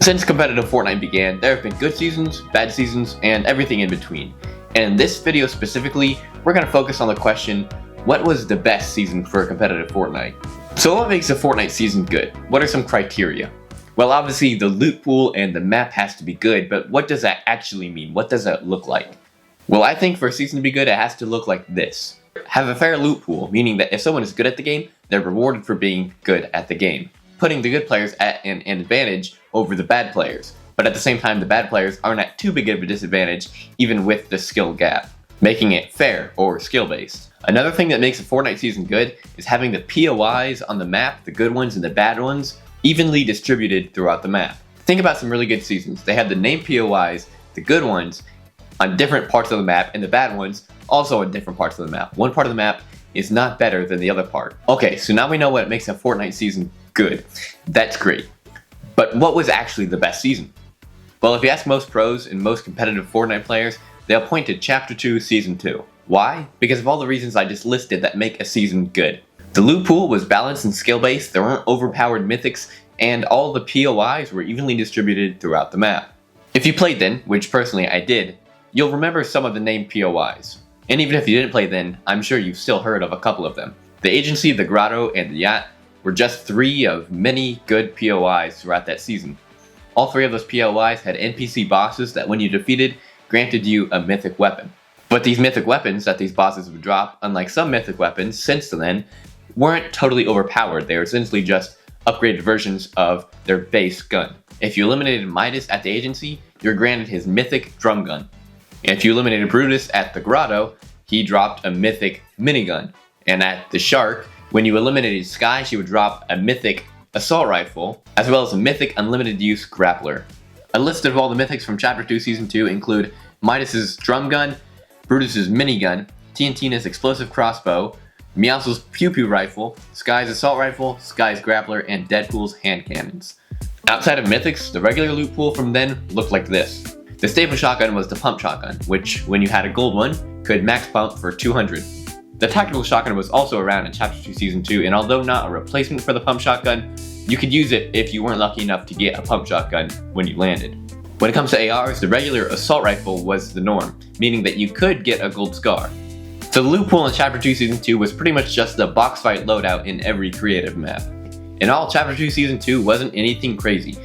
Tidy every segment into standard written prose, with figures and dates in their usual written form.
Since competitive Fortnite began, there have been good seasons, bad seasons, and everything in between. And in this video specifically, we're going to focus on the question, what was the best season for competitive Fortnite? So what makes a Fortnite season good? What are some criteria? Well, obviously the loot pool and the map has to be good, but what does that actually mean? What does that look like? Well, I think for a season to be good, it has to look like this. Have a fair loot pool, meaning that if someone is good at the game, they're rewarded for being good at the game, putting the good players at an advantage over the bad players. But at the same time, the bad players aren't at too big of a disadvantage, even with the skill gap, making it fair or skill-based. Another thing that makes a Fortnite season good is having the POIs on the map, the good ones and the bad ones, evenly distributed throughout the map. Think about some really good seasons. They had the named POIs, the good ones, on different parts of the map, and the bad ones also on different parts of the map. One part of the map is not better than the other part. Okay, so now we know what makes a Fortnite season good. That's great. But what was actually the best season? Well, if you ask most pros and most competitive Fortnite players, they'll point to Chapter 2 Season 2. Why? Because of all the reasons I just listed that make a season good. The loot pool was balanced and skill-based, there weren't overpowered mythics, and all the POIs were evenly distributed throughout the map. If you played then, which personally I did, you'll remember some of the named POIs. And even if you didn't play then, I'm sure you've still heard of a couple of them. The Agency, the Grotto, and the Yacht were just 3 of many good POIs throughout that season. All 3 of those POIs had NPC bosses that when you defeated, granted you a mythic weapon. But these mythic weapons that these bosses would drop, unlike some mythic weapons since then, weren't totally overpowered. They were essentially just upgraded versions of their base gun. If you eliminated Midas at the Agency, you were granted his mythic drum gun. And if you eliminated Brutus at the Grotto, he dropped a mythic minigun. And at the Shark, when you eliminated Sky, she would drop a mythic assault rifle, as well as a mythic unlimited use grappler. A list of all the mythics from Chapter 2 Season 2 include Midas's drum gun, Brutus's minigun, TNTina's explosive crossbow, Meows's pew pew rifle, Sky's assault rifle, Sky's grappler, and Deadpool's hand cannons. Outside of mythics, the regular loot pool from then looked like this. The staple shotgun was the pump shotgun, which, when you had a gold one, could max pump for 200. The tactical shotgun was also around in Chapter 2 Season 2, and although not a replacement for the pump shotgun, you could use it if you weren't lucky enough to get a pump shotgun when you landed. When it comes to ARs, the regular assault rifle was the norm, meaning that you could get a gold scar. So the loot pool in Chapter 2 Season 2 was pretty much just the box fight loadout in every creative map. In all, Chapter 2 Season 2 wasn't anything crazy,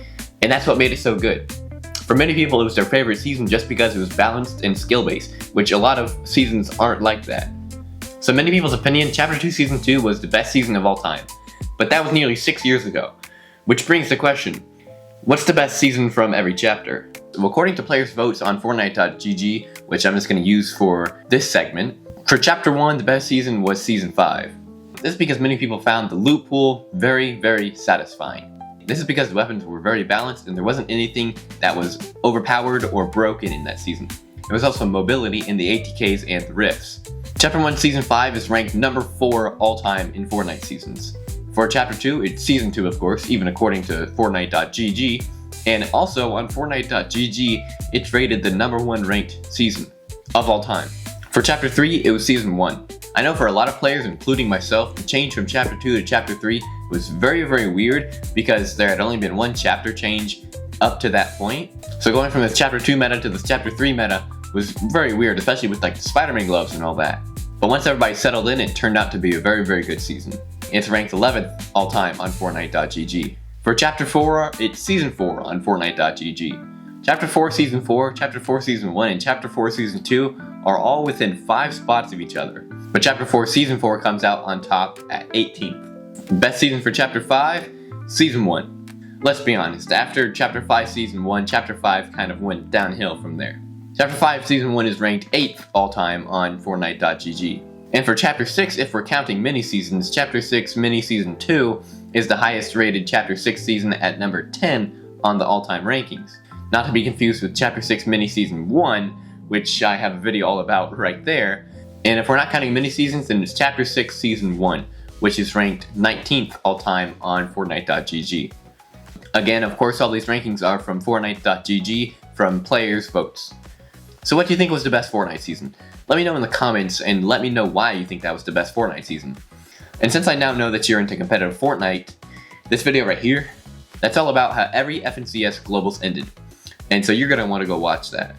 and that's what made it so good. For many people, it was their favorite season just because it was balanced and skill-based, which a lot of seasons aren't like that. So in many people's opinion, Chapter 2 Season 2 was the best season of all time. But that was nearly 6 years ago. Which brings the question, what's the best season from every chapter? So according to players' votes on Fortnite.gg, which I'm just going to use for this segment, for Chapter 1, the best season was Season 5. This is because many people found the loot pool very, very satisfying. This is because the weapons were very balanced and there wasn't anything that was overpowered or broken in that season. There was also mobility in the ATKs and the rifts. Chapter 1 Season 5 is ranked number 4 all-time in Fortnite seasons. For Chapter 2, it's Season 2 of course, even according to Fortnite.gg, and also on Fortnite.gg, it's rated the number 1 ranked season of all time. For Chapter 3, it was Season 1. I know for a lot of players, including myself, the change from Chapter 2 to Chapter 3 was very, very weird because there had only been one chapter change up to that point. So going from this Chapter 2 meta to this Chapter 3 meta was very weird, especially with like the Spider-Man gloves and all that. But once everybody settled in, it turned out to be a very, very good season. It's ranked 11th all time on Fortnite.gg. For Chapter 4, it's Season 4 on Fortnite.gg. Chapter 4 Season 4, Chapter 4 Season 1, and Chapter 4 Season 2 are all within 5 spots of each other. But Chapter 4 Season 4 comes out on top at 18th. Best season for Chapter 5, Season 1. Let's be honest, after Chapter 5 Season 1, Chapter 5 kind of went downhill from there. Chapter 5 Season 1 is ranked 8th all time on Fortnite.gg. And for Chapter 6, if we're counting mini-seasons, Chapter 6 Mini-Season 2 is the highest rated Chapter 6 season at number 10 on the all-time rankings. Not to be confused with Chapter 6 Mini-Season 1, which I have a video all about right there. And if we're not counting mini-seasons, then it's Chapter 6 Season 1, which is ranked 19th all time on Fortnite.gg. Again, of course, all these rankings are from Fortnite.gg from players' votes. So what do you think was the best Fortnite season? Let me know in the comments and let me know why you think that was the best Fortnite season. And since I now know that you're into competitive Fortnite, this video right here That's all about how every FNCS Globals ended. And so you're going to want to go watch that.